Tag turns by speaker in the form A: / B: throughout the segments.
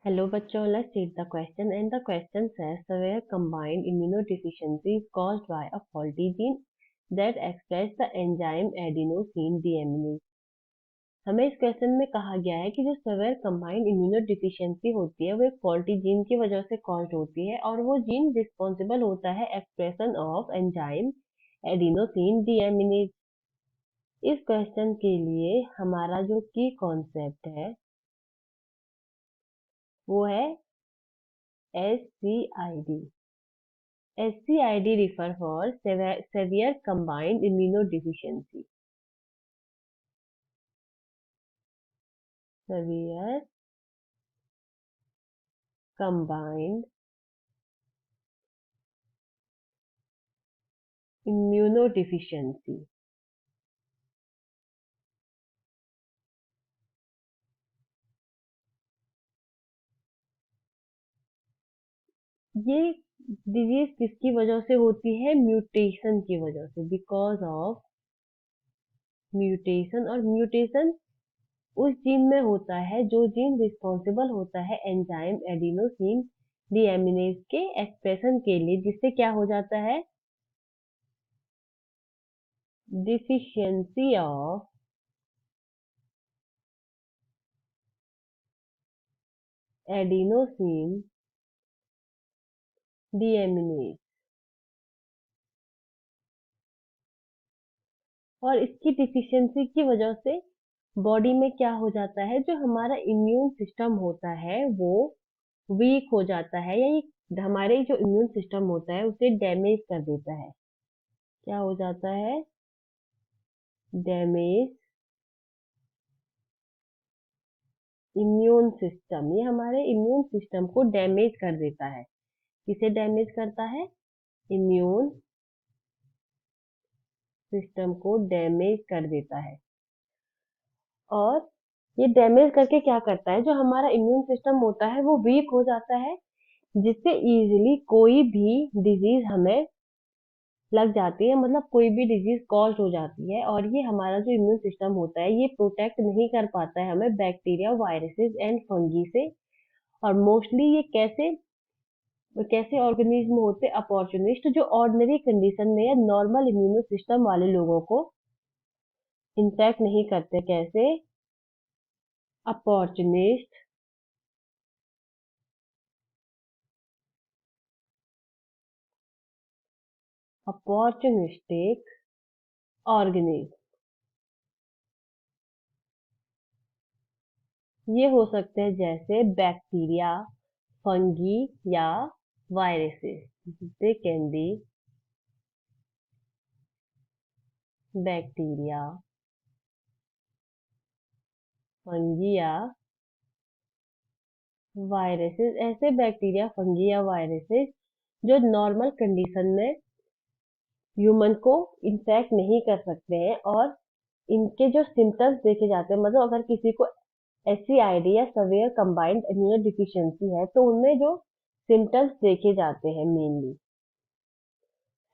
A: Hello bachcho, let's read the question and the question says severe combined immunodeficiency is caused by a faulty gene that express the enzyme adenosine deaminase। हमें इस question में कहा गया है कि जो saviour combined immunodeficiency होती है वो एक फॉल्टी जीन की वजह से कॉज होती है और वो जीन रिस्पॉन्सिबल होता है expression of enzyme adenosine deaminase. इस क्वेश्चन के लिए हमारा जो की कॉन्सेप्ट है वो है SCID। SCID refer for severe combined immunodeficiency। Severe combined immunodeficiency। ये डिजीज किसकी वजह से होती है? म्यूटेशन की वजह से, बिकॉज ऑफ म्यूटेशन। और म्यूटेशन उस जीन में होता है जो जीन रिस्पॉन्सिबल होता है एंजाइम एडिनोसिन डीएमिनेज के एक्सप्रेशन के लिए, जिससे क्या हो जाता है? Deficiency of adenosine deaminase. और इसकी डिफिशियंसी की वजह से बॉडी में क्या हो जाता है? जो हमारा इम्यून सिस्टम होता है वो वीक हो जाता है, या ये हमारे जो इम्यून सिस्टम होता है उसे डैमेज कर देता है। क्या हो जाता है? Damage immune system. ये हमारे इम्यून सिस्टम को डैमेज कर देता है। किसे डैमेज करता है? इम्यून सिस्टम को डैमेज कर देता है। और ये डैमेज करके क्या करता है? जो हमारा इम्यून सिस्टम होता है वो वीक हो जाता है, जिससे इजीली कोई भी डिजीज हमें लग जाती है, मतलब कोई भी डिजीज कॉज हो जाती है। और ये हमारा जो इम्यून सिस्टम होता है ये प्रोटेक्ट नहीं कर पाता है हमें बैक्टीरिया वायरसेस एंड फंगी से। और मोस्टली ये कैसे कैसे ऑर्गेनिज्म होते? अपॉर्चुनिस्ट, जो ऑर्डिनरी कंडीशन में या नॉर्मल इम्यूनो सिस्टम वाले लोगों को इन्फेक्ट नहीं करते। कैसे? Opportunist opportunistic organism. ये हो सकते हैं जैसे बैक्टीरिया, फंगी या viruses. They can be bacteria, fungi या वायरसेस। ऐसे बैक्टीरिया, फंगी या वायरसेस जो नॉर्मल कंडीशन में ह्यूमन को इन्फेक्ट नहीं कर सकते हैं। और इनके जो सिम्टम्स देखे जाते हैं, मतलब अगर किसी को SCID या सवेयर कंबाइंड इम्यूनो डिफिशियंसी है तो उनमें जो सिम्टम्स देखे जाते हैं, मेनली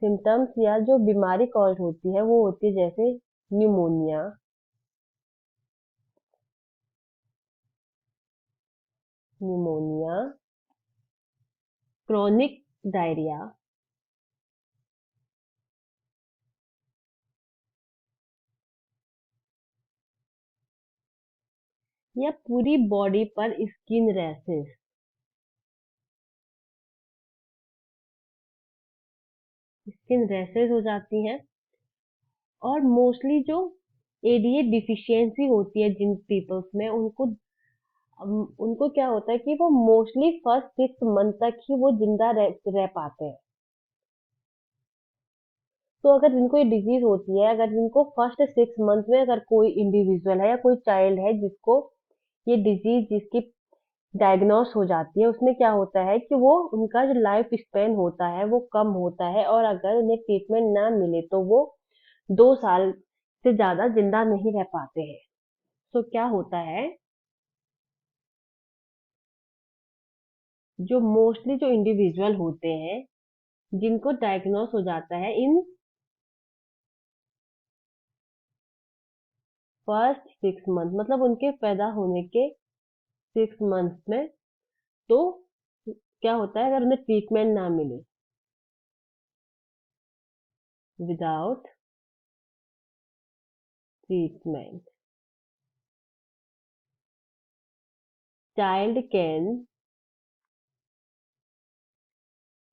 A: सिम्टम्स या जो बीमारी कॉज होती है वो होती है जैसे न्यूमोनिया, न्यूमोनिया, क्रोनिक डायरिया, या पूरी बॉडी पर स्किन रैशेस। स्किन रैशेस हो जाती हैं। और मोस्टली जो ADA डिफिशियंसी होती है जिन पीपल्स में, उनको क्या होता है कि वो मोस्टली फर्स्ट 6 मंथ तक ही वो जिंदा रह पाते हैं। तो अगर जिनको ये डिजीज होती है, अगर जिनको फर्स्ट 6 मंथ में अगर कोई इंडिविजुअल है या कोई चाइल्ड है जिसको ये डिजीज जिसकी डायग्नोस हो जाती है, उसमें क्या होता है कि वो उनका जो लाइफ स्पेन होता है वो कम होता है। और अगर उन्हें ट्रीटमेंट ना मिले तो वो 2 साल से ज्यादा जिंदा नहीं रह पाते हैं। तो क्या होता है? जो मोस्टली जो इंडिविजुअल होते हैं जिनको डायग्नोस हो जाता है इन फर्स्ट 6 मंथ, मतलब उनके पैदा होने के 6 मंथ में, तो क्या होता है अगर उन्हें ट्रीटमेंट ना मिले? Without treatment child can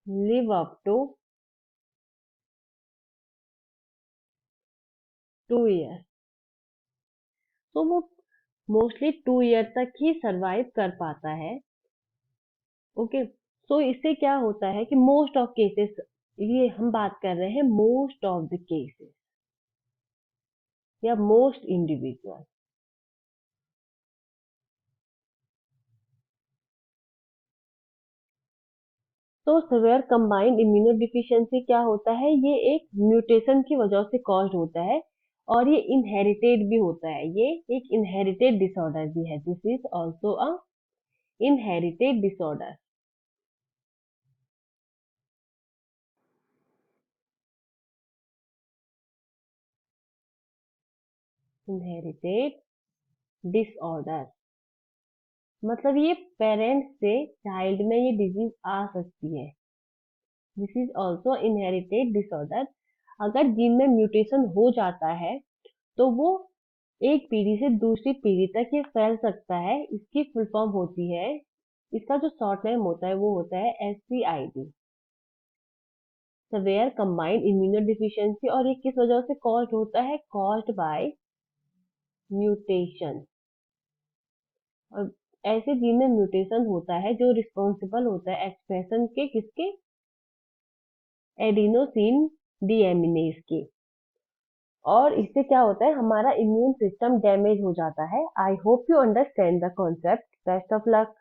A: live up to 2 years। तो वो मोस्टली 2 ईयर तक ही सरवाइव कर पाता है। ओके, तो इससे क्या होता है कि मोस्ट ऑफ केसेस, ये हम बात कर रहे हैं मोस्ट ऑफ द केसेस या मोस्ट इंडिविजुअल। तो सिवियर कंबाइंड इम्यूनोडिफिशियंसी क्या होता है? ये एक म्यूटेशन की वजह से कॉज्ड होता है और ये इनहेरिटेड भी होता है। ये एक इनहेरिटेड डिसऑर्डर भी है। This is also a inherited disorder. Inherited disorder मतलब ये पेरेंट्स से चाइल्ड में ये डिजीज आ सकती है। This is also inherited disorder. अगर जीन में म्यूटेशन हो जाता है तो वो एक पीढ़ी से दूसरी पीढ़ी तक ये फैल सकता है। इसकी फुल फॉर्म होती है, इसका जो शॉर्ट नेम होता है वो होता है SCID, सवेयर कंबाइंड इम्यूनोडिफिशियंसी। और ये किस वजह से कॉज्ड होता है? Caused by mutation. और ऐसे जीन में म्यूटेशन होता है जो रिस्पॉन्सिबल होता है एक्सप्रेशन के, किसके? एडिनोसिन डीएमिनेज के। और इससे क्या होता है? हमारा इम्यून सिस्टम डैमेज हो जाता है। I hope you understand the concept. Best of luck.